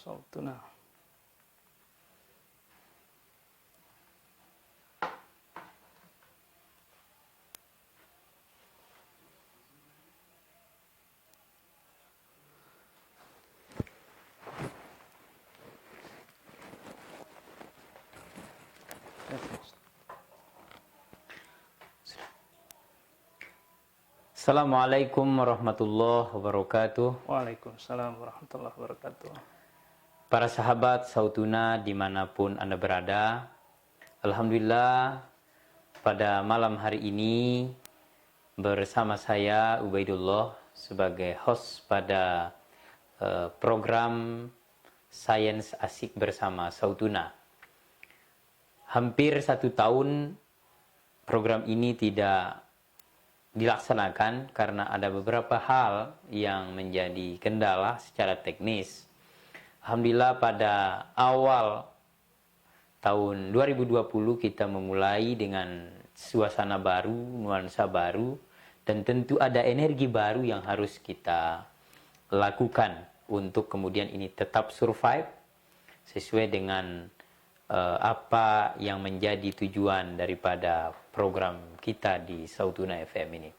Sautuna. Assalamualaikum warahmatullahi wabarakatuh. Waalaikumsalam warahmatullahi wabarakatuh. Para sahabat Sautuna dimanapun Anda berada, Alhamdulillah pada malam hari ini bersama saya Ubaidullah sebagai host pada program Sains Asik bersama Sautuna. Hampir 1 tahun program ini tidak dilaksanakan karena ada beberapa hal yang menjadi kendala secara teknis. Alhamdulillah pada awal tahun 2020 kita memulai dengan suasana baru, nuansa baru, dan tentu ada energi baru yang harus kita lakukan untuk kemudian ini tetap survive sesuai dengan apa yang menjadi tujuan daripada program kita di Sautuna FM ini.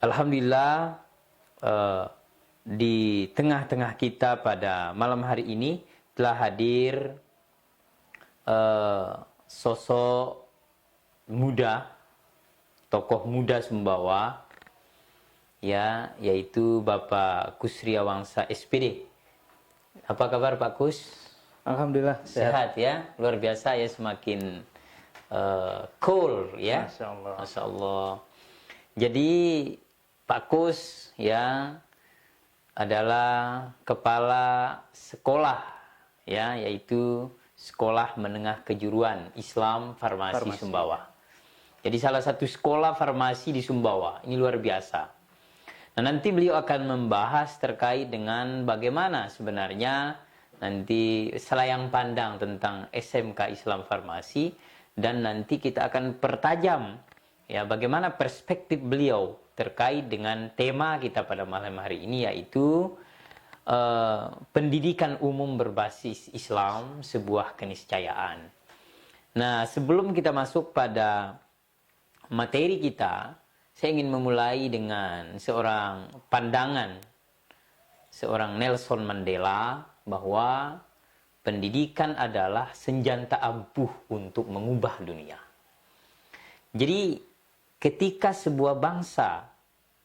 Alhamdulillah di tengah-tengah kita pada malam hari ini telah hadir sosok muda, tokoh muda Sumbawa, ya, yaitu Bapak Kusria Wangsa SPD. Apa kabar Pak Kus? Alhamdulillah Sehat ya, luar biasa ya, semakin cool ya. Masya Allah. Masya Allah. Jadi Pak Kus ya adalah kepala sekolah ya, yaitu Sekolah Menengah Kejuruan Islam Farmasi Sumbawa. Jadi salah satu sekolah farmasi di Sumbawa. Ini luar biasa. Nah, nanti beliau akan membahas terkait dengan bagaimana sebenarnya nanti selayang pandang tentang SMK Islam Farmasi, dan nanti kita akan pertajam ya bagaimana perspektif beliau terkait dengan tema kita pada malam hari ini, yaitu pendidikan umum berbasis Islam, sebuah keniscayaan. Nah, sebelum kita masuk pada materi kita, saya ingin memulai dengan seorang pandangan seorang Nelson Mandela, bahwa pendidikan adalah senjata ampuh untuk mengubah dunia. Jadi ketika sebuah bangsa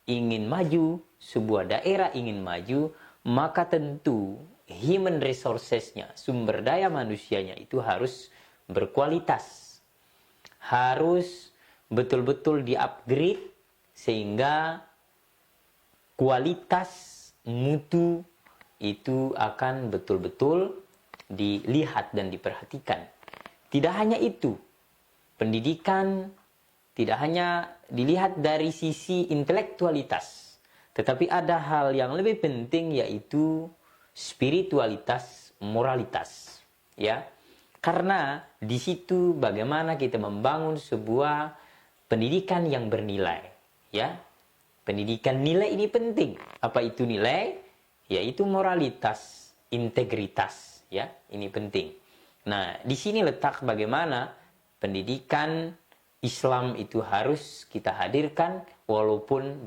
ingin maju, sebuah daerah ingin maju, maka tentu human resources-nya, sumber daya manusianya itu harus berkualitas. Harus betul-betul di-upgrade sehingga kualitas mutu itu akan betul-betul dilihat dan diperhatikan. Tidak hanya itu, pendidikan tidak hanya dilihat dari sisi intelektualitas, tetapi ada hal yang lebih penting, yaitu spiritualitas, moralitas, ya. Karena di situ bagaimana kita membangun sebuah pendidikan yang bernilai, ya. Pendidikan nilai ini penting. Apa itu nilai? Yaitu moralitas, integritas, ya. Ini penting. Nah, di sini letak bagaimana pendidikan Islam itu harus kita hadirkan, walaupun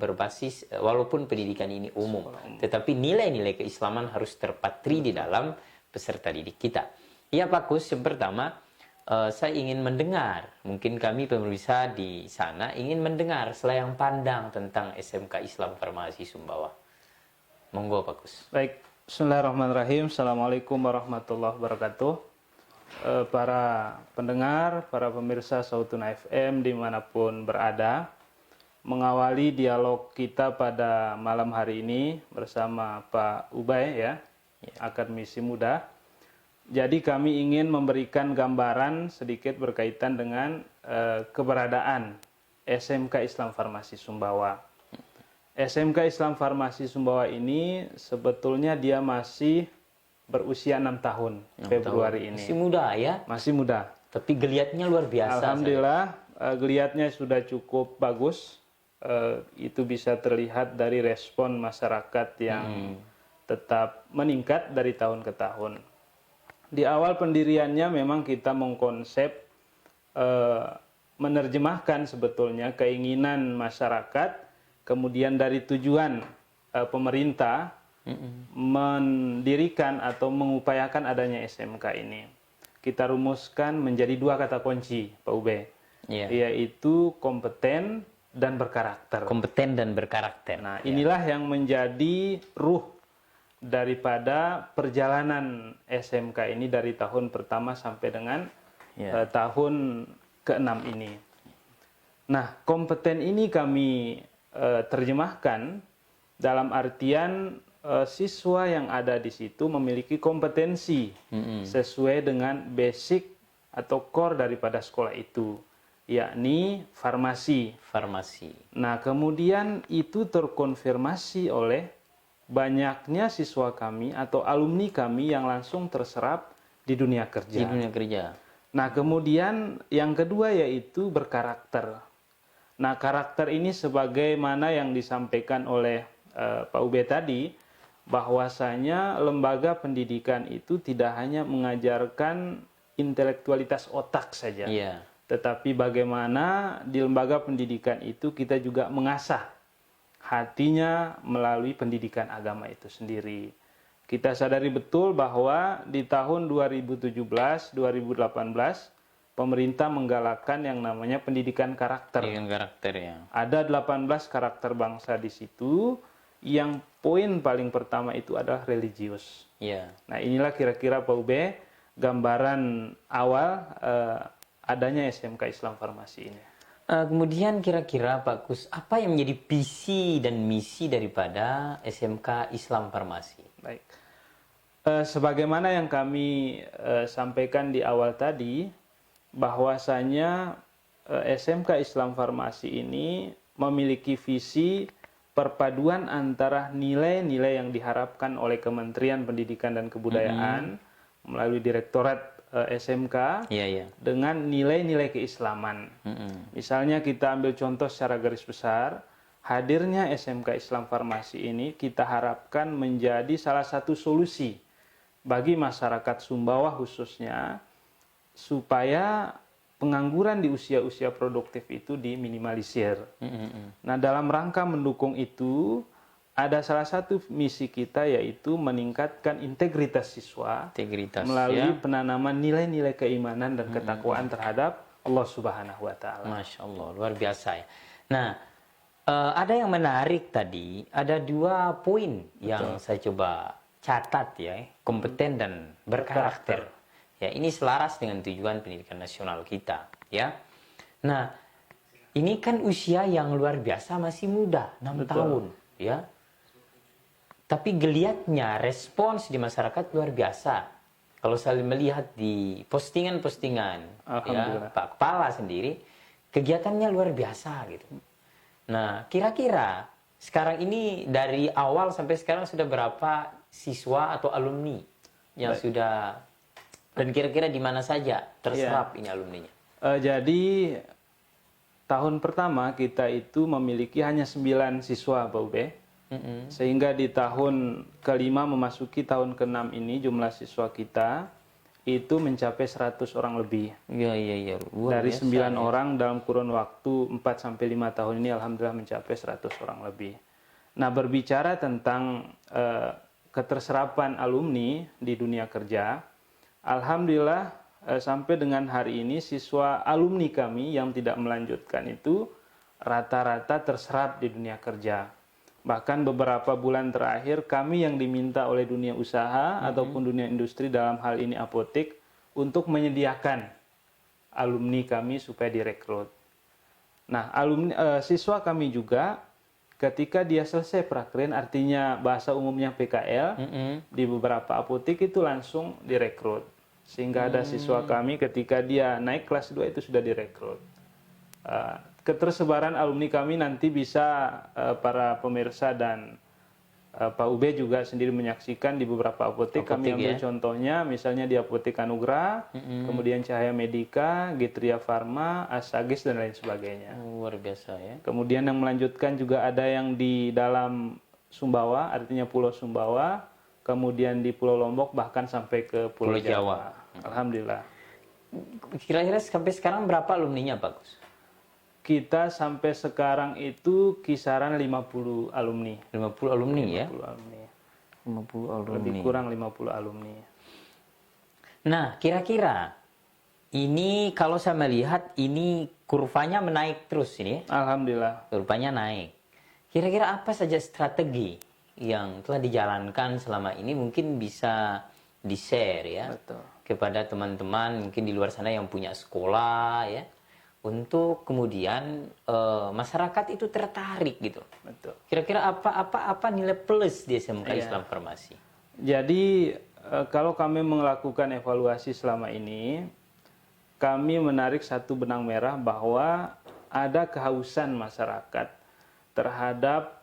pendidikan ini umum, tetapi nilai-nilai keislaman harus terpatri di dalam peserta didik kita. Ya Pak Kus, yang pertama saya ingin mendengar, mungkin kami pemirsa di sana ingin mendengar selayang pandang tentang SMK Islam Farmasi Sumbawa. Monggo Pak Kus. Baik, bismillahirrahmanirrahim. Assalamualaikum warahmatullahi wabarakatuh. Para pendengar, para pemirsa Sautuna FM dimanapun berada, mengawali dialog kita pada malam hari ini bersama Pak Ubay ya, akademisi muda. Jadi kami ingin memberikan gambaran sedikit berkaitan dengan keberadaan SMK Islam Farmasi Sumbawa. SMK Islam Farmasi Sumbawa ini sebetulnya dia masih berusia 6 tahun, 6 Februari tahun. Ini. Masih muda ya? Masih muda. Tapi geliatnya luar biasa. Alhamdulillah, geliatnya sudah cukup bagus. Itu bisa terlihat dari respon masyarakat yang tetap meningkat dari tahun ke tahun. Di awal pendiriannya memang kita mengkonsep menerjemahkan sebetulnya keinginan masyarakat, kemudian dari tujuan pemerintah mendirikan atau mengupayakan adanya SMK ini. Kita rumuskan menjadi 2 kata kunci, Pak Ube, yaitu kompeten dan berkarakter. Kompeten dan berkarakter. Nah, inilah yang menjadi ruh daripada perjalanan SMK ini dari tahun pertama sampai dengan tahun ke-6 ini. Nah, kompeten ini kami terjemahkan dalam artian siswa yang ada di situ memiliki kompetensi sesuai dengan basic atau core daripada sekolah itu, yakni farmasi. Nah, kemudian itu terkonfirmasi oleh banyaknya siswa kami atau alumni kami yang langsung terserap di dunia kerja. Nah, kemudian yang kedua yaitu berkarakter. Nah, karakter ini sebagaimana yang disampaikan oleh Pak Ube tadi, bahwasanya lembaga pendidikan itu tidak hanya mengajarkan intelektualitas otak saja, tetapi bagaimana di lembaga pendidikan itu kita juga mengasah hatinya melalui pendidikan agama itu sendiri. Kita sadari betul bahwa di tahun 2017-2018 pemerintah menggalakkan yang namanya pendidikan karakter. Ada 18 karakter bangsa di situ, yang poin paling pertama itu adalah religius. Nah, inilah kira-kira Pak Ube gambaran awal adanya SMK Islam Farmasi ini. Kemudian kira-kira Pak Kus, apa yang menjadi visi dan misi daripada SMK Islam Farmasi? Baik, sebagaimana yang kami sampaikan di awal tadi, bahwasanya SMK Islam Farmasi ini memiliki visi perpaduan antara nilai-nilai yang diharapkan oleh Kementerian Pendidikan dan Kebudayaan melalui Direktorat SMK dengan nilai-nilai keislaman. Misalnya kita ambil contoh secara garis besar, hadirnya SMK Islam Farmasi ini kita harapkan menjadi salah satu solusi bagi masyarakat Sumbawa khususnya supaya pengangguran di usia-usia produktif itu diminimalisir. Nah, dalam rangka mendukung itu, ada salah satu misi kita yaitu meningkatkan integritas siswa melalui penanaman nilai-nilai keimanan dan ketakwaan terhadap Allah Subhanahu wa Ta'ala. Masya Allah, luar biasa ya. Nah, ada yang menarik tadi, ada 2 poin yang saya coba catat ya, kompeten dan berkarakter. Ya, ini selaras dengan tujuan pendidikan nasional kita, ya. Nah, ini kan usia yang luar biasa, masih muda, 6 tahun, ya. Tapi geliatnya respons di masyarakat luar biasa. Kalau saya melihat di postingan-postingan, ya, Pak Kepala sendiri, kegiatannya luar biasa gitu. Nah, kira-kira sekarang ini dari awal sampai sekarang sudah berapa siswa atau alumni yang sudah, dan kira-kira di mana saja terserap ini alumninya? Jadi tahun pertama kita itu memiliki hanya 9 siswa, Pak Ube. Sehingga di tahun ke-5 memasuki tahun ke-6 ini jumlah siswa kita itu mencapai 100 orang lebih. Dari 9 orang dalam kurun waktu 4-5 tahun ini alhamdulillah mencapai 100 orang lebih. Nah, berbicara tentang keterserapan alumni di dunia kerja, alhamdulillah sampai dengan hari ini siswa alumni kami yang tidak melanjutkan itu rata-rata terserap di dunia kerja. Bahkan beberapa bulan terakhir kami yang diminta oleh dunia usaha ataupun dunia industri, dalam hal ini apotek, untuk menyediakan alumni kami supaya direkrut. Nah, siswa kami juga ketika dia selesai praktren, artinya bahasa umumnya PKL, di beberapa apotek itu langsung direkrut. Sehingga ada siswa kami ketika dia naik kelas 2 itu sudah direkrut. Ketersebaran alumni kami nanti bisa para pemirsa dan Pak Ube juga sendiri menyaksikan di beberapa apotek. Kami ambil contohnya, misalnya di Apotek Anugrah, kemudian Cahaya Medika, Gitria Pharma, Asagis, dan lain sebagainya. Luar biasa ya. Kemudian yang melanjutkan juga ada yang di dalam Sumbawa, artinya Pulau Sumbawa, kemudian di Pulau Lombok bahkan sampai ke Pulau Pulau Jawa. Jawa. Alhamdulillah. Kira-kira sampai sekarang berapa alumninya Pak Gus? Kita sampai sekarang itu kisaran 50 alumni. 50 alumni ya? 50 alumni. 50 alumni. Lebih kurang 50 alumni. Nah, kira-kira ini kalau saya melihat ini kurvanya menaik terus ini ya? Alhamdulillah. Kurvanya naik. Kira-kira apa saja strategi yang telah dijalankan selama ini mungkin bisa di-share ya Betul. kepada teman-teman mungkin di luar sana yang punya sekolah ya untuk kemudian masyarakat itu tertarik gitu. Betul. Kira-kira apa nilai plus di SMK Iya. Islam Farmasi? Jadi kalau kami melakukan evaluasi selama ini, kami menarik satu benang merah bahwa ada kehausan masyarakat terhadap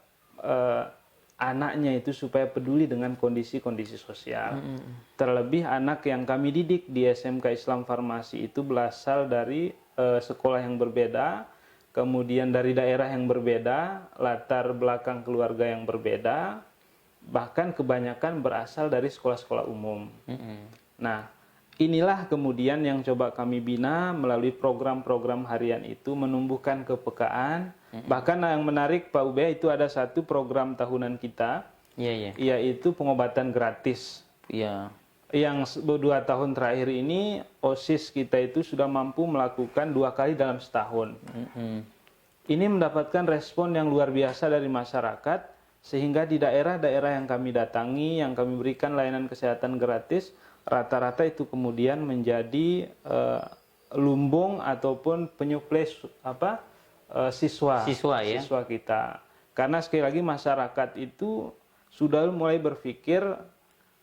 anaknya itu supaya peduli dengan kondisi-kondisi sosial. Terlebih anak yang kami didik di SMK Islam Farmasi itu berasal dari sekolah yang berbeda, kemudian dari daerah yang berbeda, latar belakang keluarga yang berbeda, bahkan kebanyakan berasal dari sekolah-sekolah umum. Nah, inilah kemudian yang coba kami bina melalui program-program harian itu, menumbuhkan kepekaan. Bahkan yang menarik Pak Ube, itu ada satu program tahunan kita, Iya, yaitu pengobatan gratis. iya. Yang 2 tahun terakhir ini OSIS kita itu sudah mampu melakukan 2 kali dalam setahun. Ini mendapatkan respon yang luar biasa dari masyarakat, sehingga di daerah-daerah yang kami datangi, yang kami berikan layanan kesehatan gratis, rata-rata itu kemudian menjadi lumbung ataupun penyuplai siswa ya? siswa kita. Karena sekali lagi masyarakat itu sudah mulai berpikir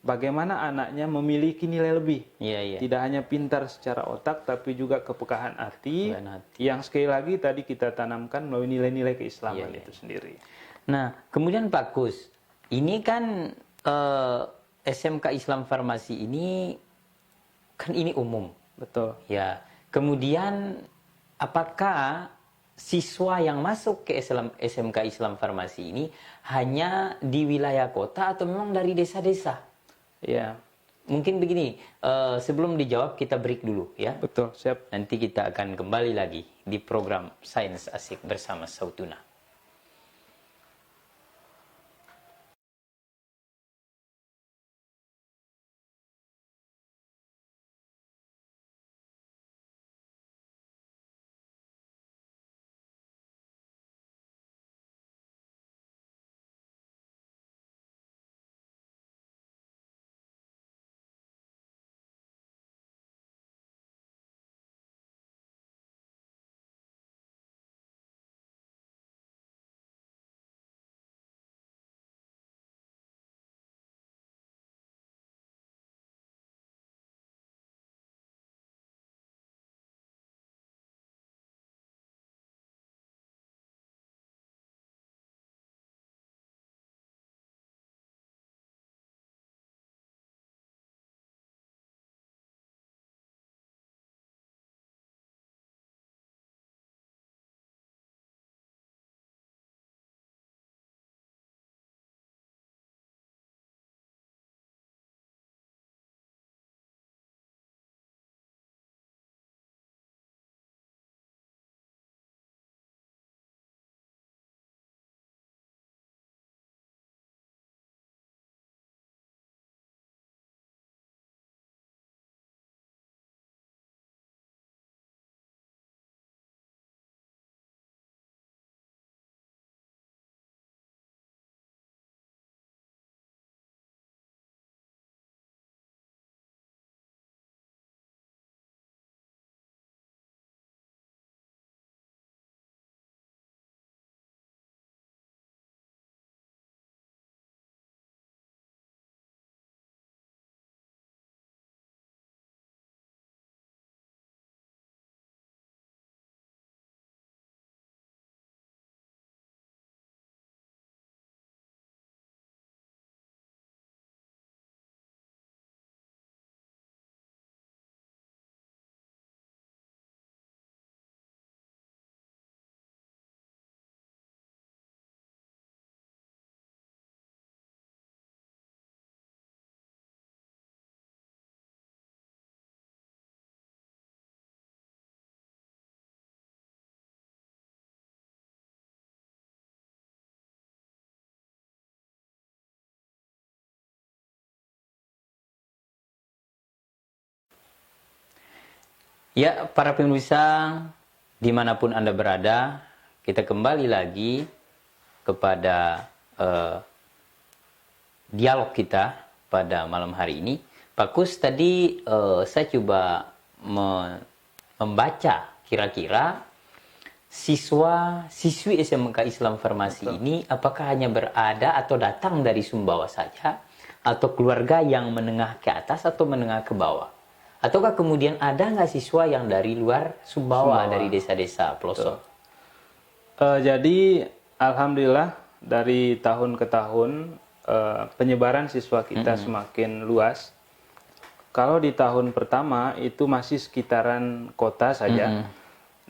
bagaimana anaknya memiliki nilai lebih. Iya. Tidak hanya pintar secara otak, tapi juga kepekaan hati, yang sekali lagi tadi kita tanamkan melalui nilai-nilai keislaman itu sendiri. Nah, kemudian Pak Gus, ini kan SMK Islam Farmasi ini kan ini umum. Betul. Ya. Kemudian apakah siswa yang masuk ke SMK Islam Farmasi ini hanya di wilayah kota atau memang dari desa-desa? Ya. Mungkin begini, sebelum dijawab kita break dulu ya. Betul, siap. Nanti kita akan kembali lagi di program Sains Asik bersama Sautuna. Ya, para pemirsa, dimanapun Anda berada, kita kembali lagi kepada dialog kita pada malam hari ini. Pak Kus, tadi saya coba membaca kira-kira siswi SMK Islam Farmasi ini apakah hanya berada atau datang dari Sumbawa saja, atau keluarga yang menengah ke atas atau menengah ke bawah, ataukah kemudian ada nggak siswa yang dari luar Sumbawa. Dari desa-desa pelosok? Jadi alhamdulillah dari tahun ke tahun penyebaran siswa kita semakin luas. Kalau di tahun pertama itu masih sekitaran kota saja,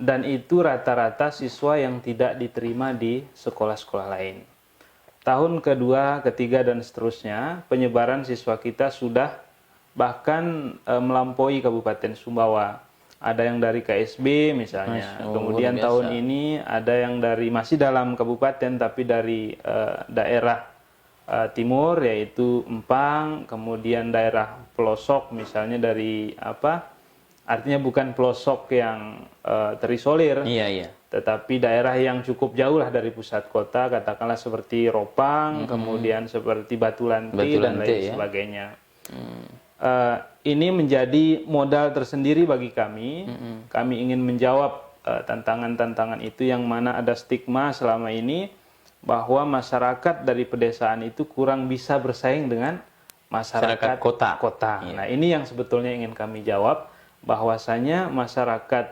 dan itu rata-rata siswa yang tidak diterima di sekolah-sekolah lain. Tahun kedua, ketiga, dan seterusnya, penyebaran siswa kita sudah bahkan melampaui Kabupaten Sumbawa. Ada yang dari KSB misalnya, kemudian tahun ini ada yang dari masih dalam kabupaten tapi dari daerah timur, yaitu Empang, kemudian daerah pelosok misalnya dari artinya bukan pelosok yang terisolir, tetapi daerah yang cukup jauh lah dari pusat kota, katakanlah seperti Ropang, kemudian seperti Batulanti dan lain sebagainya. Ini menjadi modal tersendiri bagi kami. Kami ingin menjawab tantangan-tantangan itu yang mana ada stigma selama ini bahwa masyarakat dari pedesaan itu kurang bisa bersaing dengan masyarakat kota. Nah, ini yang sebetulnya ingin kami jawab, bahwasanya masyarakat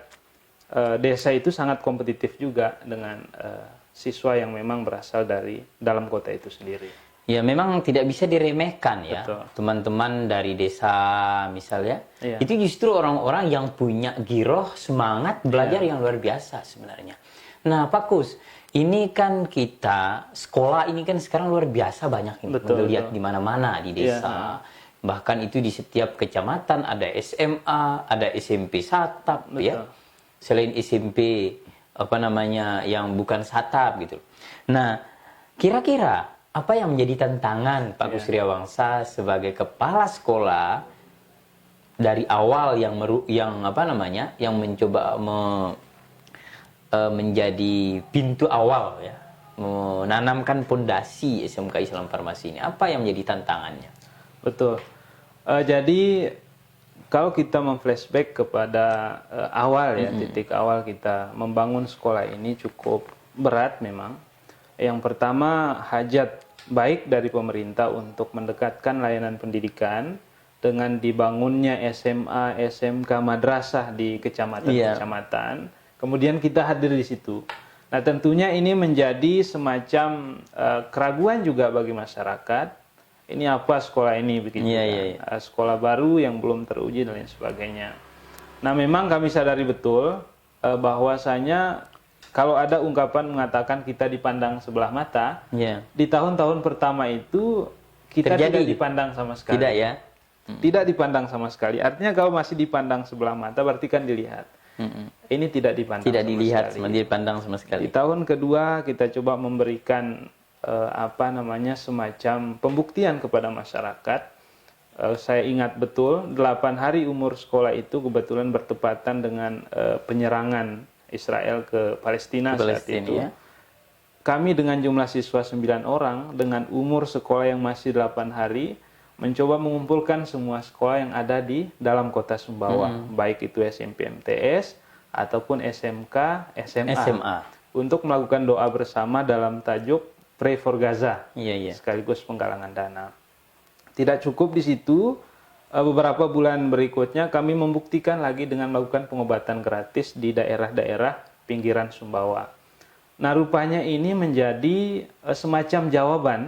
desa itu sangat kompetitif juga dengan siswa yang memang berasal dari dalam kota itu sendiri. Ya, memang tidak bisa diremehkan ya. Teman-teman dari desa misalnya, itu justru orang-orang yang punya giroh, semangat belajar yang luar biasa sebenarnya. Nah, Pak Kus, ini kan kita sekolah ini kan sekarang luar biasa banyak ini. Lihat di mana-mana di desa. Bahkan itu di setiap kecamatan ada SMA, ada SMP Satap ya. Selain SMP yang bukan Satap gitu. Nah, kira-kira apa yang menjadi tantangan Pak Kus Riyawangsa sebagai kepala sekolah dari awal yang mencoba menjadi pintu awal ya, menanamkan pondasi SMK Islam Farmasi ini, apa yang menjadi tantangannya? Betul. Jadi kalau kita memflashback kepada awal ya, titik awal kita membangun sekolah ini cukup berat memang. Yang pertama, hajat baik dari pemerintah untuk mendekatkan layanan pendidikan dengan dibangunnya SMA, SMK, madrasah di kecamatan-kecamatan. Kemudian kita hadir di situ. Nah, tentunya ini menjadi semacam keraguan juga bagi masyarakat. Ini apa sekolah ini begitu? Sekolah baru yang belum teruji dan lain sebagainya. Nah, memang kami sadari betul bahwasanya kalau ada ungkapan mengatakan kita dipandang sebelah mata, di tahun-tahun pertama itu kita tidak dipandang sama sekali. Tidak ya? Tidak dipandang sama sekali. Artinya kalau masih dipandang sebelah mata berarti kan dilihat. Ini tidak dipandang dipandang sama sekali. Di tahun kedua kita coba memberikan semacam pembuktian kepada masyarakat. Saya ingat betul 8 hari umur sekolah itu kebetulan bertepatan dengan penyerangan Israel ke Palestina saat itu. Kami dengan jumlah siswa 9 orang dengan umur sekolah yang masih 8 hari mencoba mengumpulkan semua sekolah yang ada di dalam kota Sumbawa, baik itu SMP MTS ataupun SMK SMA, untuk melakukan doa bersama dalam tajuk Pray for Gaza, sekaligus penggalangan dana. Tidak cukup di situ, beberapa bulan berikutnya kami membuktikan lagi dengan melakukan pengobatan gratis di daerah-daerah pinggiran Sumbawa. Nah, rupanya ini menjadi semacam jawaban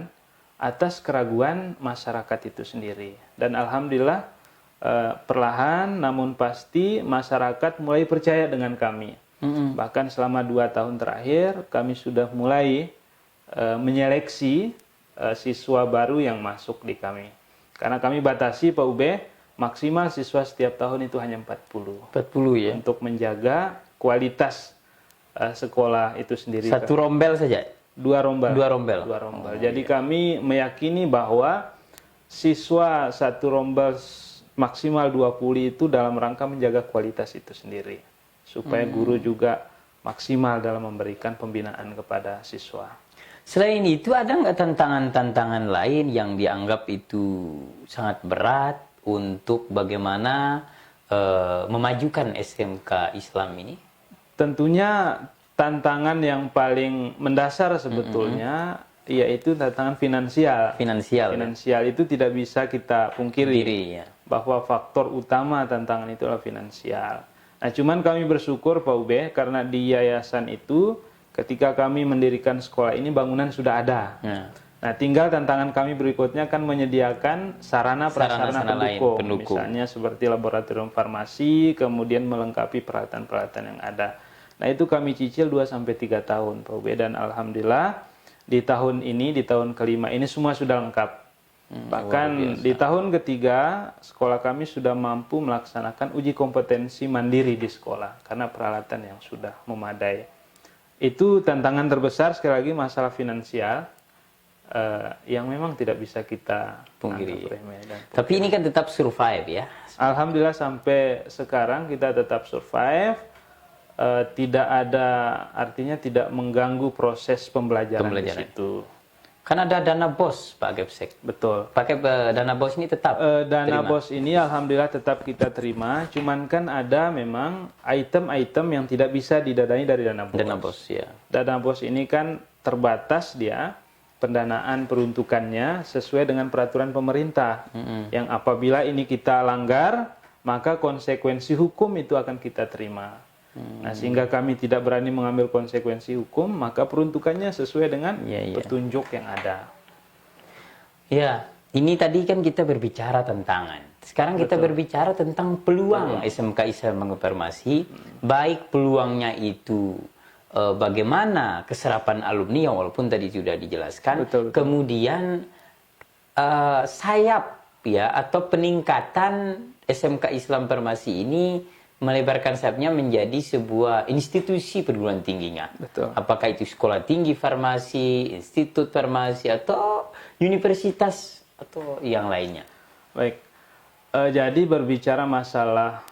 atas keraguan masyarakat itu sendiri. Dan alhamdulillah perlahan namun pasti masyarakat mulai percaya dengan kami. Bahkan selama 2 tahun terakhir kami sudah mulai menyeleksi siswa baru yang masuk di kami. Karena kami batasi Pak Ube, maksimal siswa setiap tahun itu hanya 40. 40 ya? Untuk menjaga kualitas sekolah itu sendiri. Satu rombel saja? 2 rombel. 2 rombel? 2 rombel. Jadi kami meyakini bahwa siswa satu rombel maksimal 20 itu dalam rangka menjaga kualitas itu sendiri. Supaya guru juga maksimal dalam memberikan pembinaan kepada siswa. Selain itu, ada nggak tantangan-tantangan lain yang dianggap itu sangat berat untuk bagaimana memajukan SMK Islam ini? Tentunya tantangan yang paling mendasar sebetulnya yaitu tantangan finansial. Finansial. Finansial itu tidak bisa kita pungkiri Ya. bahwa faktor utama tantangan itu adalah finansial. Nah, cuman kami bersyukur Pak Ube karena di yayasan itu ketika kami mendirikan sekolah ini bangunan sudah ada. Ya. Nah, tinggal tantangan kami berikutnya kan menyediakan sarana prasarana pendukung. Misalnya seperti laboratorium farmasi, kemudian melengkapi peralatan-peralatan yang ada. Nah, itu kami cicil 2-3 tahun, Pak Ube, dan alhamdulillah di tahun ini, di tahun kelima ini semua sudah lengkap. Bahkan di tahun ketiga, sekolah kami sudah mampu melaksanakan uji kompetensi mandiri di sekolah karena peralatan yang sudah memadai. Itu tantangan terbesar, sekali lagi masalah finansial. Yang memang tidak bisa kita pungkiri. Tapi ini kan tetap survive ya. Alhamdulillah sampai sekarang kita tetap survive. Tidak ada, artinya tidak mengganggu proses pembelajaran. Di situ. Kan ada dana BOS Pak Gepsek. Betul. Pakai dana BOS ini tetap dana terima. BOS ini alhamdulillah tetap kita terima. Cuman kan ada memang item-item yang tidak bisa didanai dari dana BOS. Dana BOS ya. Dana BOS ini kan terbatas dia. Pendanaan peruntukannya sesuai dengan peraturan pemerintah. Yang apabila ini kita langgar, maka konsekuensi hukum itu akan kita terima. Nah, sehingga kami tidak berani mengambil konsekuensi hukum, maka peruntukannya sesuai dengan petunjuk yang ada. Ya, ini tadi kan kita berbicara tantangan. Sekarang kita berbicara tentang peluang SMK Islam Farmasi, baik peluangnya itu bagaimana keserapan alumni yang walaupun tadi sudah dijelaskan, kemudian sayap ya atau peningkatan SMK Islam Farmasi ini melebarkan sayapnya menjadi sebuah institusi perguruan tingginya. Apakah itu sekolah tinggi farmasi, institut farmasi atau universitas atau yang lainnya. Baik. Jadi berbicara masalah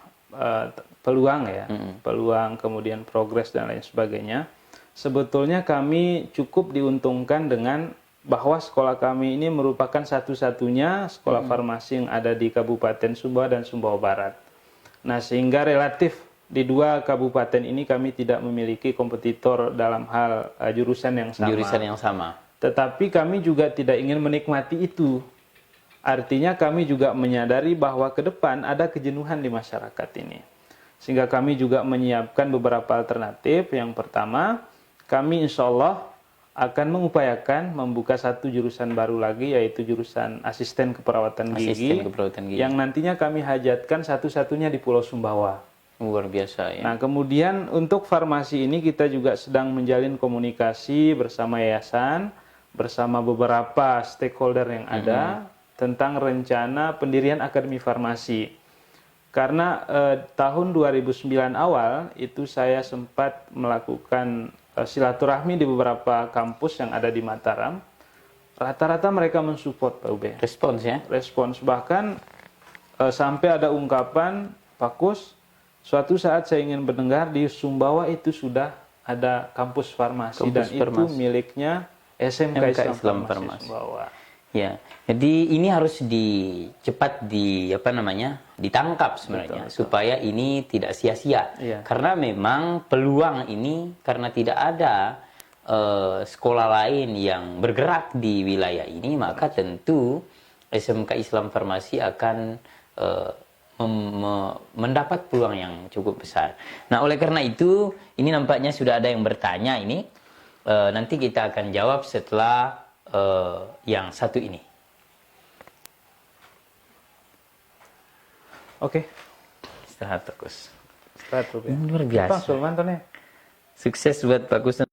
peluang ya, peluang kemudian progres dan lain sebagainya. Sebetulnya kami cukup diuntungkan dengan bahwa sekolah kami ini merupakan satu-satunya sekolah farmasi yang ada di Kabupaten Sumbawa dan Sumbawa Barat. Nah, sehingga relatif di dua kabupaten ini kami tidak memiliki kompetitor dalam hal jurusan yang sama. Jurusan yang sama. Tetapi kami juga tidak ingin menikmati itu. Artinya kami juga menyadari bahwa ke depan ada kejenuhan di masyarakat ini. Sehingga kami juga menyiapkan beberapa alternatif. Yang pertama, kami insya Allah akan mengupayakan membuka satu jurusan baru lagi, yaitu jurusan asisten keperawatan gigi, yang nantinya kami hajatkan satu-satunya di Pulau Sumbawa. Luar biasa ya. Nah, kemudian untuk farmasi ini kita juga sedang menjalin komunikasi bersama yayasan, bersama beberapa stakeholder yang ada tentang rencana pendirian Akademi Farmasi. Karena tahun 2009 awal itu saya sempat melakukan silaturahmi di beberapa kampus yang ada di Mataram. Rata-rata mereka mensupport Pak Ube. Respons ya? Respons. Bahkan sampai ada ungkapan, Pak Kus, suatu saat saya ingin mendengar di Sumbawa itu sudah ada kampus farmasi dan itu miliknya SMK Islam Farmasi Sumbawa. Ya, jadi ini harus ditangkap sebenarnya supaya ini tidak sia-sia. Karena memang peluang ini karena tidak ada sekolah lain yang bergerak di wilayah ini, maka tentu SMK Islam Farmasi akan mendapat peluang yang cukup besar. Nah, oleh karena itu ini nampaknya sudah ada yang bertanya ini. Nanti kita akan jawab setelah yang satu ini. Oke. Istirahat Bagus. Istirahat Ube. Luar biasa. Sukses buat Bagus.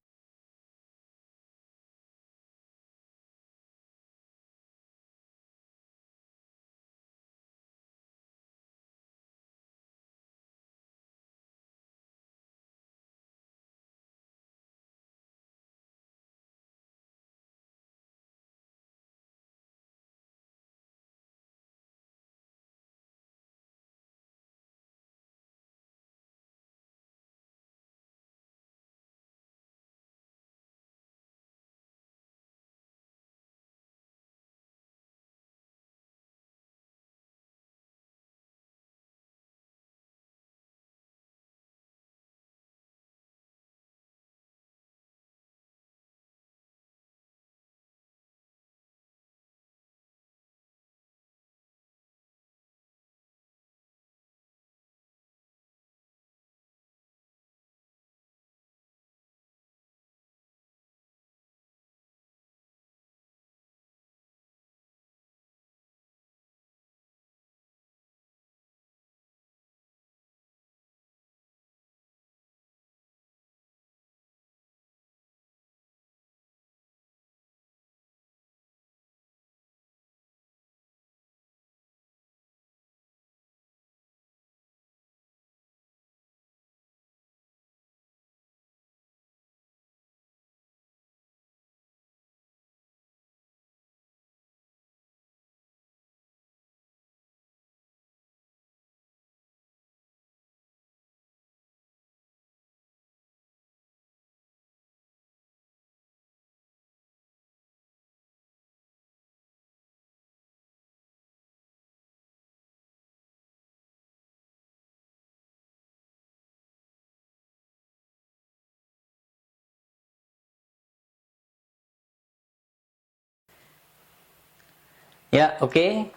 Ya, oke.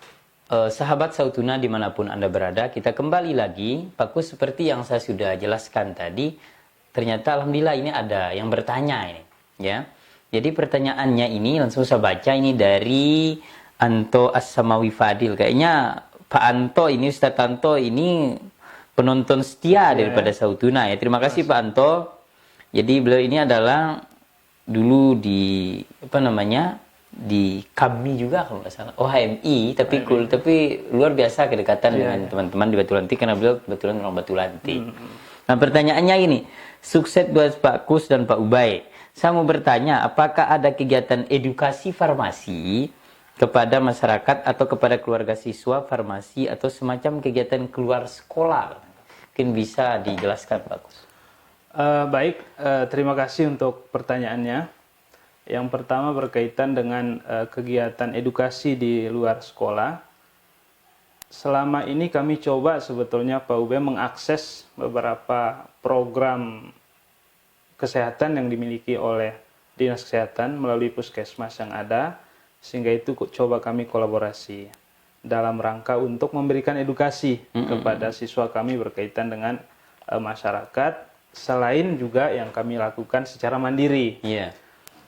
Sahabat Sautuna dimanapun Anda berada, kita kembali lagi. Pak Kus, seperti yang saya sudah jelaskan tadi, ternyata Alhamdulillah ini ada yang bertanya ini. Ya, jadi pertanyaannya ini langsung saya baca ini dari Anto As-Samawi Fadil. Kayaknya Pak Anto ini, Ustadz Anto ini penonton setia daripada Sautuna ya. Terima kasih Pak Anto. Jadi beliau ini adalah dulu di apa namanya, di kami juga kalau nggak salah HMI, tapi tapi luar biasa kedekatan dengan teman-teman di Batulanti karena beliau kebetulan orang Batulanti. Nah pertanyaannya ini, sukses buat Pak Kus dan Pak Ubay. Saya mau bertanya, apakah ada kegiatan edukasi farmasi kepada masyarakat atau kepada keluarga siswa farmasi atau semacam kegiatan keluar sekolah? Mungkin bisa dijelaskan Pak Kus. Baik, terima kasih untuk pertanyaannya. Yang pertama berkaitan dengan kegiatan edukasi di luar sekolah. Selama ini kami coba sebetulnya Pak Ube mengakses beberapa program kesehatan yang dimiliki oleh Dinas Kesehatan melalui puskesmas yang ada, sehingga itu coba kami kolaborasi dalam rangka untuk memberikan edukasi kepada siswa kami berkaitan dengan masyarakat, selain juga yang kami lakukan secara mandiri.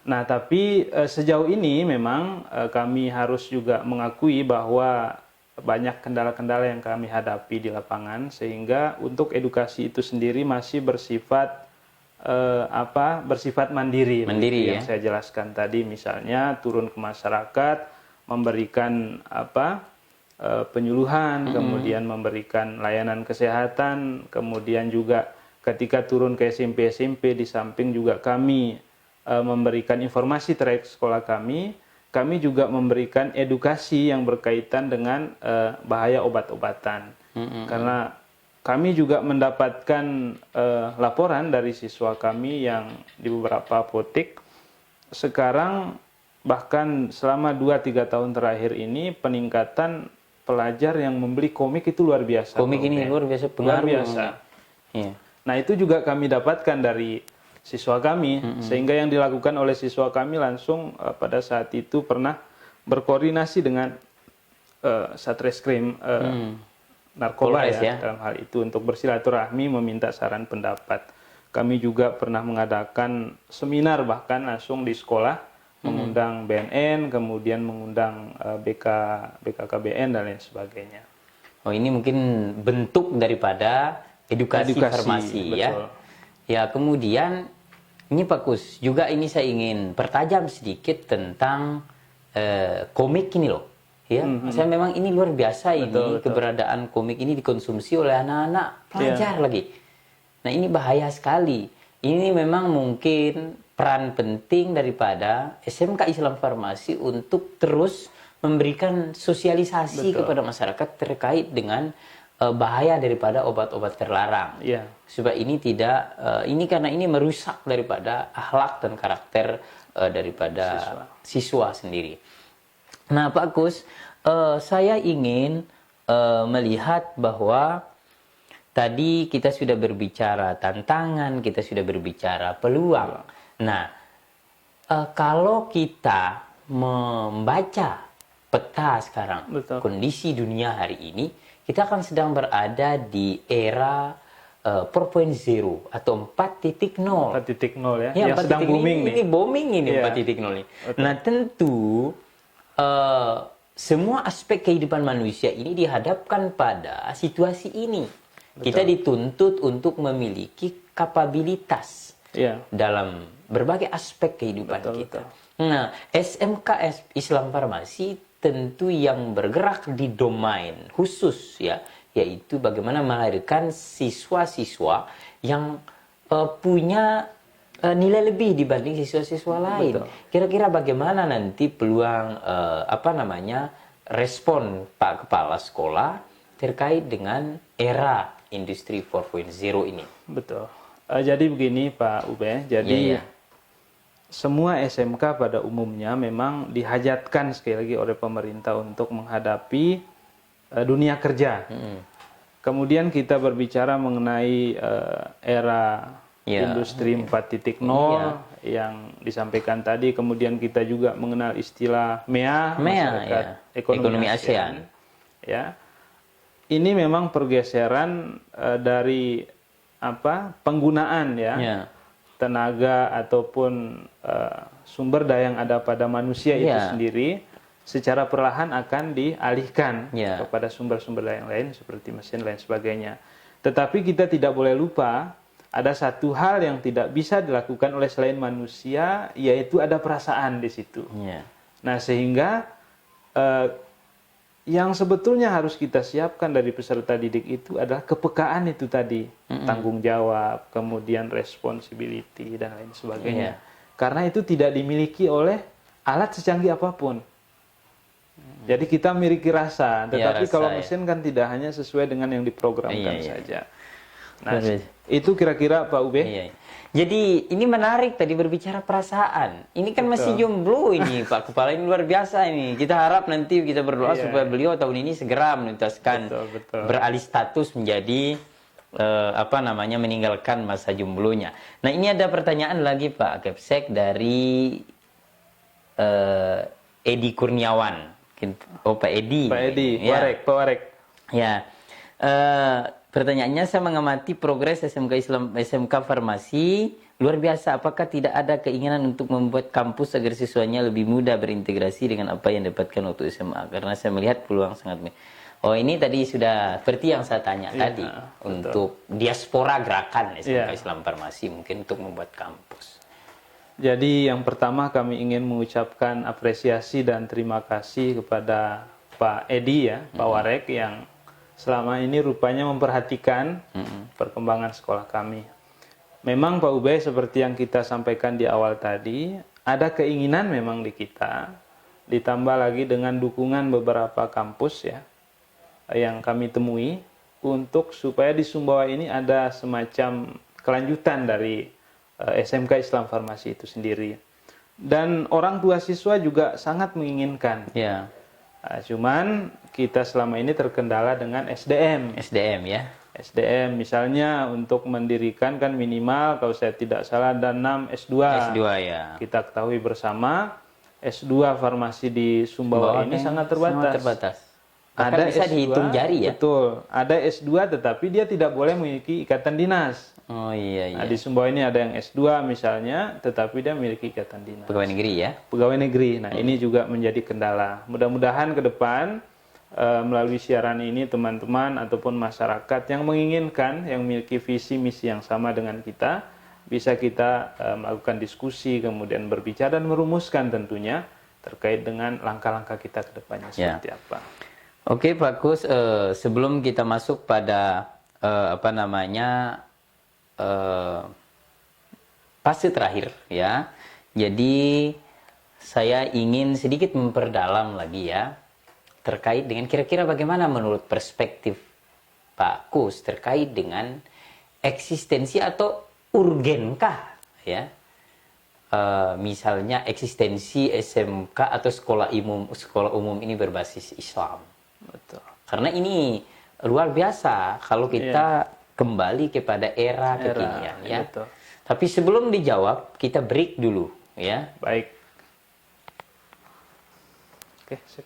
Nah, tapi sejauh ini memang kami harus juga mengakui bahwa banyak kendala-kendala yang kami hadapi di lapangan, sehingga untuk edukasi itu sendiri masih bersifat bersifat mandiri yang saya jelaskan tadi, misalnya turun ke masyarakat, memberikan penyuluhan, kemudian memberikan layanan kesehatan, kemudian juga ketika turun ke SMP di samping juga kami memberikan informasi terkait sekolah kami juga memberikan edukasi yang berkaitan dengan bahaya obat-obatan. Karena kami juga mendapatkan laporan dari siswa kami yang di beberapa apotek sekarang, bahkan selama 2-3 tahun terakhir ini peningkatan pelajar yang membeli komik itu luar biasa. Komik ini luar biasa pengaruh. Luar biasa. Nah, itu juga kami dapatkan dari siswa kami, sehingga yang dilakukan oleh siswa kami langsung pada saat itu pernah berkoordinasi dengan Satreskrim Narkoba ya, dalam hal itu untuk bersilaturahmi meminta saran pendapat. Kami juga pernah mengadakan seminar bahkan langsung di sekolah, mengundang BNN, kemudian mengundang BKKBN dan lain sebagainya. Oh, ini mungkin bentuk daripada edukasi farmasi, betul. Ya. Ya, kemudian ini Pak Kus, juga ini saya ingin pertajam sedikit tentang komik ini loh. Ya, saya memang ini luar biasa ini keberadaan komik ini dikonsumsi oleh anak-anak pelajar lagi. Nah, ini bahaya sekali. Ini memang mungkin peran penting daripada SMK Islam Farmasi untuk terus memberikan sosialisasi kepada masyarakat terkait dengan bahaya daripada obat-obat terlarang. Supaya ini tidak, ini karena ini merusak daripada akhlak dan karakter daripada siswa sendiri. Nah, Pak Kus, saya ingin melihat bahwa tadi kita sudah berbicara tantangan, kita sudah berbicara peluang. Nah, kalau kita membaca peta sekarang, kondisi dunia hari ini, kita akan sedang berada di era 4.0 atau 4.0. 4.0 ya, yang sedang booming nih. Ini booming ini 4.0 ini. Nah, tentu semua aspek kehidupan manusia ini dihadapkan pada situasi ini. Kita dituntut untuk memiliki kapabilitas dalam berbagai aspek kehidupan kita. Nah, SMK Islam Farmasi tentu yang bergerak di domain khusus ya, yaitu bagaimana melahirkan siswa-siswa yang punya nilai lebih dibanding siswa-siswa lain. Kira-kira bagaimana nanti peluang respon Pak Kepala Sekolah terkait dengan era industri 4.0 ini? Betul. Jadi begini Pak Ube, jadi semua SMK pada umumnya memang dihajatkan sekali lagi oleh pemerintah untuk menghadapi dunia kerja. Kemudian kita berbicara mengenai era industri 4.0, yang disampaikan tadi, kemudian kita juga mengenal istilah MEA, masyarakat ya. ekonomi ASEAN. Ya, ini memang pergeseran dari penggunaan Ya. tenaga ataupun sumber daya yang ada pada manusia itu sendiri secara perlahan akan dialihkan kepada sumber-sumber daya yang lain seperti mesin lain sebagainya. Tetapi kita tidak boleh lupa ada satu hal yang tidak bisa dilakukan oleh selain manusia, yaitu ada perasaan di situ. Nah, sehingga yang sebetulnya harus kita siapkan dari peserta didik itu adalah kepekaan itu tadi, tanggung jawab, kemudian responsibility dan lain sebagainya. Karena itu tidak dimiliki oleh alat secanggih apapun. Jadi kita memiliki rasa, tetapi kalau mesin kan tidak hanya sesuai dengan yang diprogramkan saja. Nah, itu kira-kira Pak Ube. Jadi ini menarik tadi berbicara perasaan. Ini kan masih jomblo ini Pak Kepala, ini luar biasa ini. Kita harap nanti kita berdoa supaya beliau tahun ini segera menuntaskan beralih status menjadi meninggalkan masa jomblonya. Nah, ini ada pertanyaan lagi Pak Kepsek dari Edi Kurniawan. Oh, Pak Edi. Pak Edi, Pak Warek. Ya. Pertanyaannya, saya mengamati progres SMK Islam, SMK Farmasi luar biasa. Apakah tidak ada keinginan untuk membuat kampus agar siswanya lebih mudah berintegrasi dengan apa yang dapatkan waktu SMA? Karena saya melihat peluang sangat. Oh, ini tadi sudah seperti yang saya tanya tadi, untuk diaspora gerakan SMK Islam Farmasi mungkin untuk membuat kampus. Jadi yang pertama kami ingin mengucapkan apresiasi dan terima kasih kepada Pak Edi Pak Warek yang selama ini rupanya memperhatikan perkembangan sekolah kami. Memang Pak Ubay seperti yang kita sampaikan di awal tadi, ada keinginan memang di kita, ditambah lagi dengan dukungan beberapa kampus yang kami temui untuk supaya di Sumbawa ini ada semacam kelanjutan dari SMK Islam Farmasi itu sendiri. Dan orang tua siswa juga sangat menginginkan. Cuman kita selama ini terkendala dengan SDM. SDM misalnya untuk mendirikan kan minimal kalau saya tidak salah ada 6 S2. Kita ketahui bersama S2 farmasi di Sumbawa ini sangat terbatas. Ada bisa S2, dihitung jari ya? Betul. Ada S2 tetapi dia tidak boleh memiliki ikatan dinas. Nah, di Sumbawa ini ada yang S2 misalnya, tetapi dia memiliki ikatan dinas. Pegawai negeri ya? Pegawai negeri. Nah, ini juga menjadi kendala. Mudah-mudahan ke depan melalui siaran ini teman-teman ataupun masyarakat yang menginginkan, yang memiliki visi misi yang sama dengan kita, bisa kita melakukan diskusi, kemudian berbicara dan merumuskan tentunya terkait dengan langkah-langkah kita ke depannya seperti apa. Oke Pak Kus, sebelum kita masuk pada fase terakhir ya. Jadi saya ingin sedikit memperdalam lagi ya terkait dengan kira-kira bagaimana menurut perspektif Pak Kus terkait dengan eksistensi atau urgenkah ya misalnya eksistensi SMK atau sekolah umum ini berbasis Islam. Betul. Karena ini luar biasa kalau kita kembali kepada era kekinian ya. Betul. Tapi sebelum dijawab, kita break dulu ya. Baik. Oke, sip.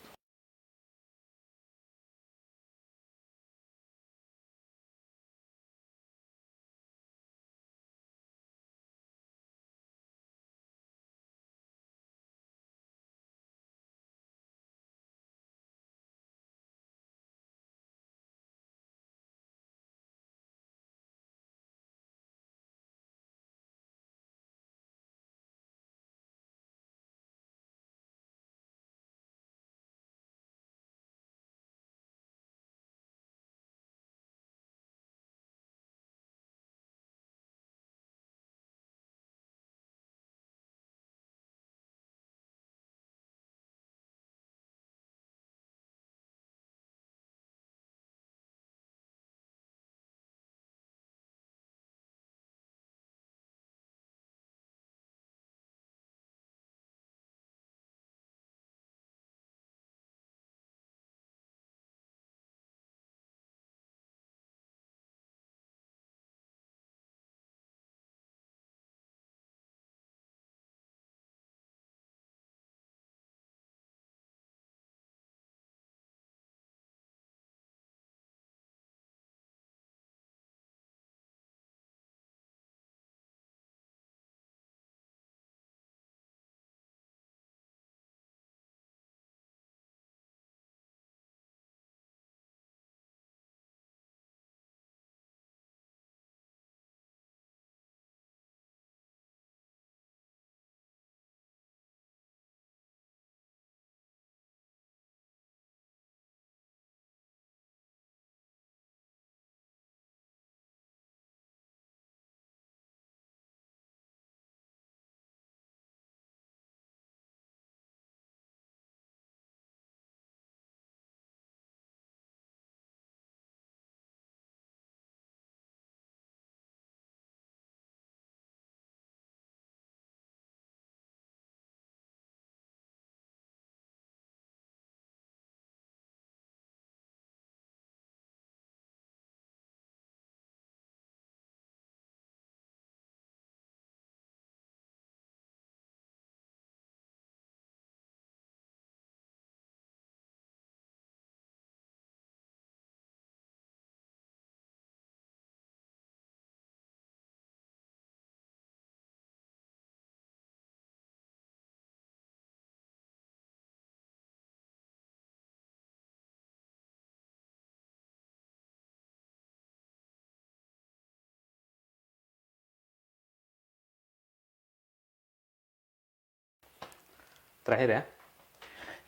terakhir ya.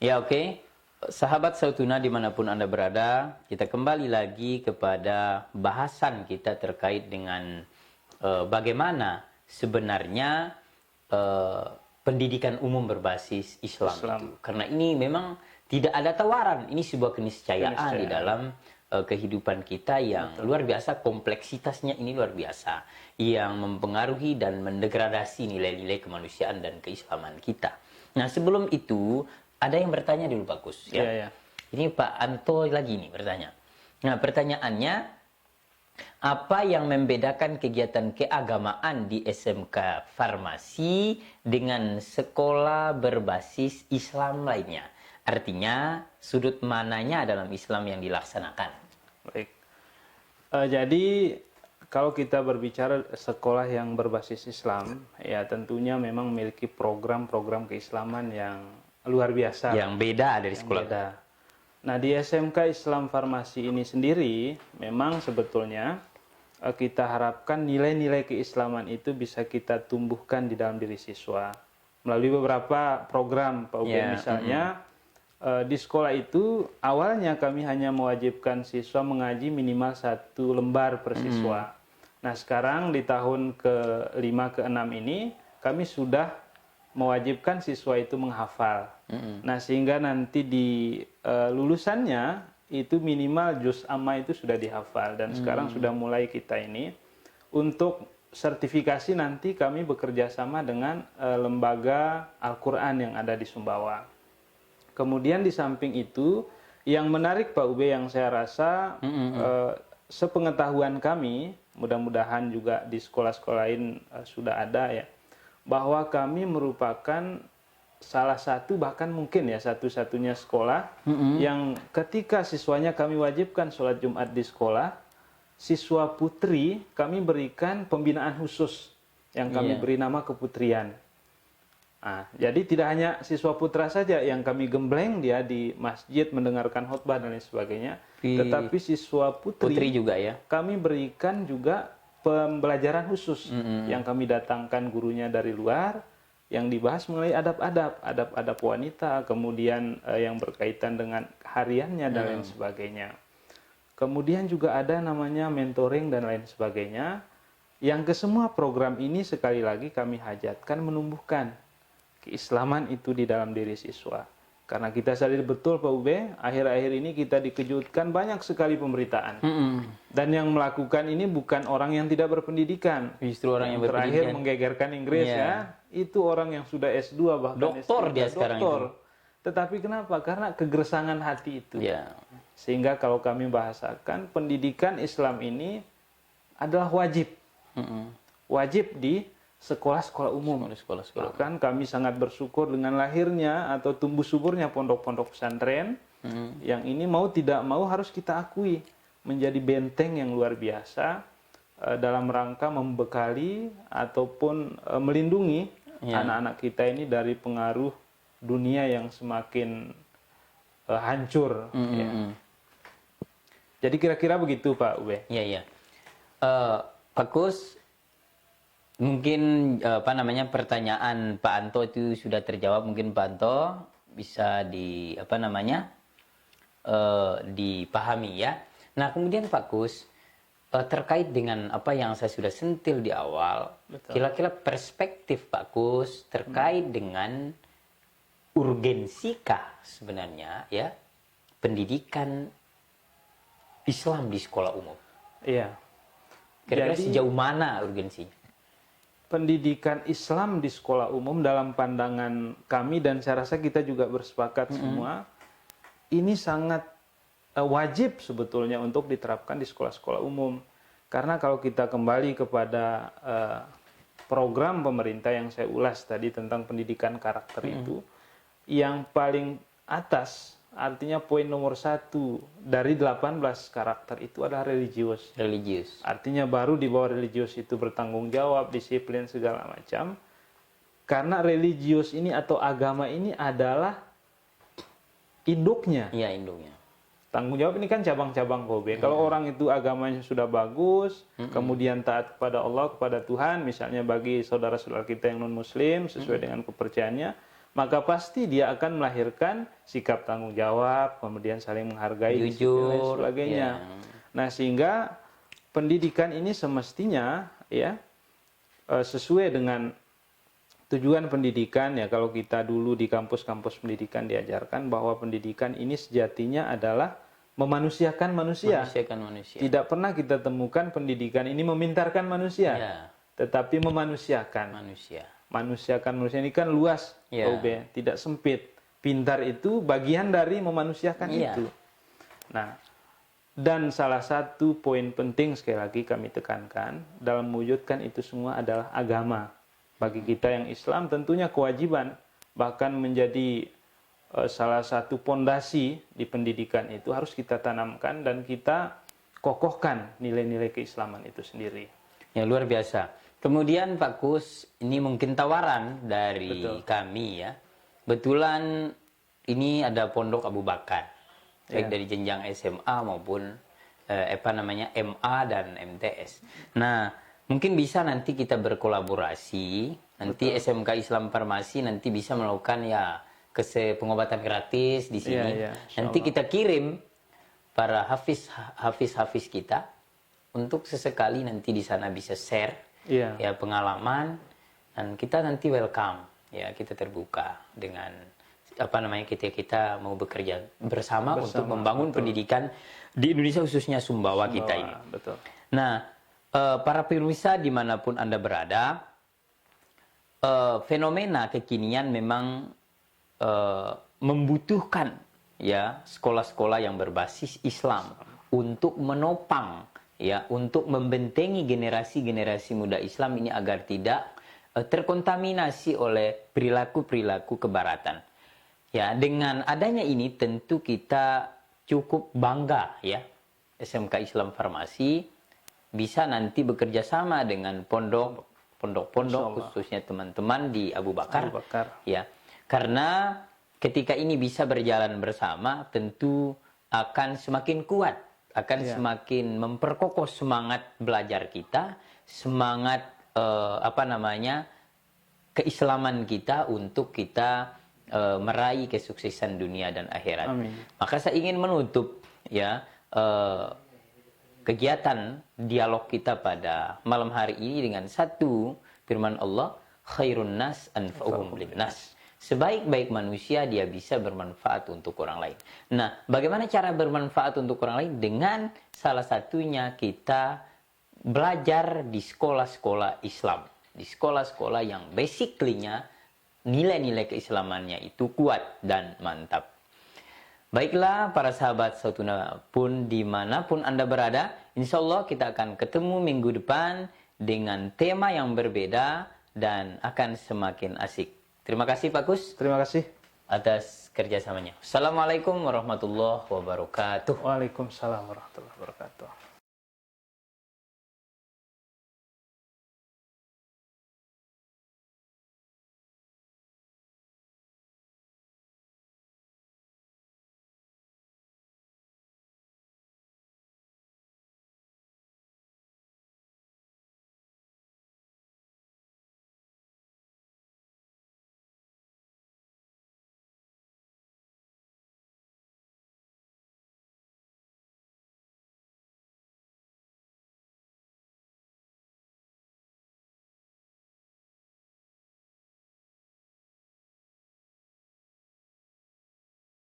Ya, oke. Sahabat Sautuna dimanapun Anda berada, kita kembali lagi kepada bahasan kita terkait dengan bagaimana sebenarnya pendidikan umum berbasis Islam itu. Karena ini memang tidak ada tawaran, ini sebuah keniscayaan di dalam kehidupan kita yang luar biasa, kompleksitasnya ini luar biasa, yang mempengaruhi dan mendegradasi nilai-nilai kemanusiaan dan keislaman kita. Nah, sebelum itu ada yang bertanya dulu Pak Kus ya. Iya. Ini Pak Anto lagi nih bertanya. Nah, pertanyaannya, apa yang membedakan kegiatan keagamaan di SMK Farmasi dengan sekolah berbasis Islam lainnya? Artinya, sudut mananya dalam Islam yang dilaksanakan? Baik. Jadi kalau kita berbicara sekolah yang berbasis Islam, ya tentunya memang memiliki program-program keislaman yang luar biasa. Yang beda dari sekolah. Beda. Nah, di SMK Islam Farmasi ini sendiri, memang sebetulnya kita harapkan nilai-nilai keislaman itu bisa kita tumbuhkan di dalam diri siswa. Melalui beberapa program, Pak Ube, misalnya, di sekolah itu awalnya kami hanya mewajibkan siswa mengaji minimal 1 lembar per siswa. Nah, sekarang di tahun ke-5, ke-6 ini, kami sudah mewajibkan siswa itu menghafal. Nah, sehingga nanti di lulusannya itu minimal juz amma itu sudah dihafal. Dan sekarang sudah mulai kita ini untuk sertifikasi, nanti kami bekerja sama dengan lembaga Al-Quran yang ada di Sumbawa. Kemudian di samping itu, yang menarik Pak Ube yang saya rasa sepengetahuan kami, mudah-mudahan juga di sekolah-sekolah lain sudah ada ya, bahwa kami merupakan salah satu, bahkan mungkin ya satu-satunya sekolah yang ketika siswanya kami wajibkan sholat Jumat di sekolah, siswa putri kami berikan pembinaan khusus yang kami beri nama keputrian. Nah, jadi tidak hanya siswa putra saja yang kami gembleng dia di masjid mendengarkan khutbah dan lain sebagainya, tetapi siswa putri juga ya. Kami berikan juga pembelajaran khusus yang kami datangkan gurunya dari luar, yang dibahas mengenai adab-adab wanita, kemudian yang berkaitan dengan hariannya dan lain sebagainya. Kemudian juga ada namanya mentoring dan lain sebagainya, yang kesemua program ini sekali lagi kami hajatkan menumbuhkan keislaman itu di dalam diri siswa. Karena kita sadar betul Pak Ube, akhir-akhir ini kita dikejutkan banyak sekali pemberitaan. Dan yang melakukan ini bukan orang yang tidak berpendidikan. Justru orang yang terakhir berpendidikan. menggegerkan Inggris ya, itu orang yang sudah S2 bahkan doktor S3, dia sekarang itu. Tetapi kenapa? Karena kegersangan hati itu. Sehingga kalau kami bahasakan, pendidikan Islam ini adalah wajib. Wajib di sekolah-sekolah umum. Bahkan kami sangat bersyukur dengan lahirnya atau tumbuh suburnya pondok-pondok pesantren yang ini mau tidak mau harus kita akui menjadi benteng yang luar biasa dalam rangka membekali ataupun melindungi anak-anak kita ini dari pengaruh dunia yang semakin hancur. Jadi kira-kira begitu Pak Ube. Iya. Pak Kus, mungkin pertanyaan Pak Anto itu sudah terjawab. Mungkin Pak Anto bisa dipahami ya. Nah, kemudian Pak Kus, terkait dengan apa yang saya sudah sentil di awal, kira-kira perspektif Pak Kus terkait dengan urgensikah sebenarnya ya pendidikan Islam di sekolah umum? Iya. Kira-kira sejauh mana urgensinya? Pendidikan Islam di sekolah umum dalam pandangan kami dan saya rasa kita juga bersepakat semua, ini sangat wajib sebetulnya untuk diterapkan di sekolah-sekolah umum. Karena kalau kita kembali kepada program pemerintah yang saya ulas tadi tentang pendidikan karakter itu, yang paling atas, artinya poin nomor 1 dari 18 karakter itu adalah religius. Artinya baru di bawah religius itu bertanggung jawab, disiplin segala macam. Karena religius ini atau agama ini adalah induknya. Iya, induknya. Tanggung jawab ini kan cabang-cabang Kobe. Kalau orang itu agamanya sudah bagus, kemudian taat kepada Allah, kepada Tuhan, misalnya bagi saudara-saudara kita yang non-muslim sesuai dengan kepercayaannya, maka pasti dia akan melahirkan sikap tanggung jawab, kemudian saling menghargai, disiplin, dan Jujur, sebagainya. Nah, sehingga pendidikan ini semestinya ya sesuai dengan tujuan pendidikan ya. Kalau kita dulu di kampus-kampus pendidikan diajarkan bahwa pendidikan ini sejatinya adalah memanusiakan manusia. Manusiakan manusia. Tidak pernah kita temukan pendidikan ini memintarkan manusia, Ya, tetapi memanusiakan. manusia. Manusiakan manusia ini kan luas, Ya. Ube, tidak sempit. Pintar itu bagian dari memanusiakan Ya. itu. Nah, dan salah satu poin penting sekali lagi kami tekankan dalam mewujudkan itu semua adalah agama. Bagi kita yang Islam tentunya kewajiban, bahkan menjadi salah satu pondasi di pendidikan itu harus kita tanamkan dan kita kokohkan nilai-nilai keislaman itu sendiri. Ya, luar biasa. Kemudian Pak Kus, ini mungkin tawaran dari Betul. kami ya. Betulan ini ada Pondok Abu Bakar, baik dari jenjang SMA maupun MA dan MTS. Nah, mungkin bisa nanti kita berkolaborasi. Nanti SMK Islam Farmasi nanti bisa melakukan ya pengobatan gratis di sini. Iya, Nanti kita kirim para hafiz kita untuk sesekali nanti di sana bisa share Iya. ya pengalaman, dan kita nanti welcome ya, kita terbuka dengan kita mau bekerja bersama untuk membangun pendidikan di Indonesia, khususnya Sumbawa kita ini. Betul. Nah, para pemirsa dimanapun Anda berada, fenomena kekinian memang membutuhkan ya sekolah-sekolah yang berbasis Islam untuk menopang ya, untuk membentengi generasi-generasi muda Islam ini agar tidak terkontaminasi oleh perilaku-perilaku kebaratan. Ya, dengan adanya ini tentu kita cukup bangga ya. SMK Islam Farmasi bisa nanti bekerja sama dengan pondok-pondok khususnya teman-teman di Abu Bakar. Ya. Karena ketika ini bisa berjalan bersama tentu akan semakin kuat, akan semakin memperkokoh semangat belajar kita, semangat keislaman kita untuk kita meraih kesuksesan dunia dan akhirat. Amin. Maka saya ingin menutup ya kegiatan dialog kita pada malam hari ini dengan satu firman Allah, khairun nas anfa'uhum linnas. Sebaik-baik manusia dia bisa bermanfaat untuk orang lain. Nah, bagaimana cara bermanfaat untuk orang lain? Dengan salah satunya kita belajar di sekolah-sekolah Islam, di sekolah-sekolah yang basically-nya nilai-nilai keislamannya itu kuat dan mantap. Baiklah para sahabat Sautuna pun dimanapun Anda berada, insya Allah kita akan ketemu minggu depan dengan tema yang berbeda dan akan semakin asik. Terima kasih Pak Kus. Terima kasih Atas kerjasamanya. Assalamualaikum warahmatullahi wabarakatuh. Waalaikumsalam warahmatullahi wabarakatuh.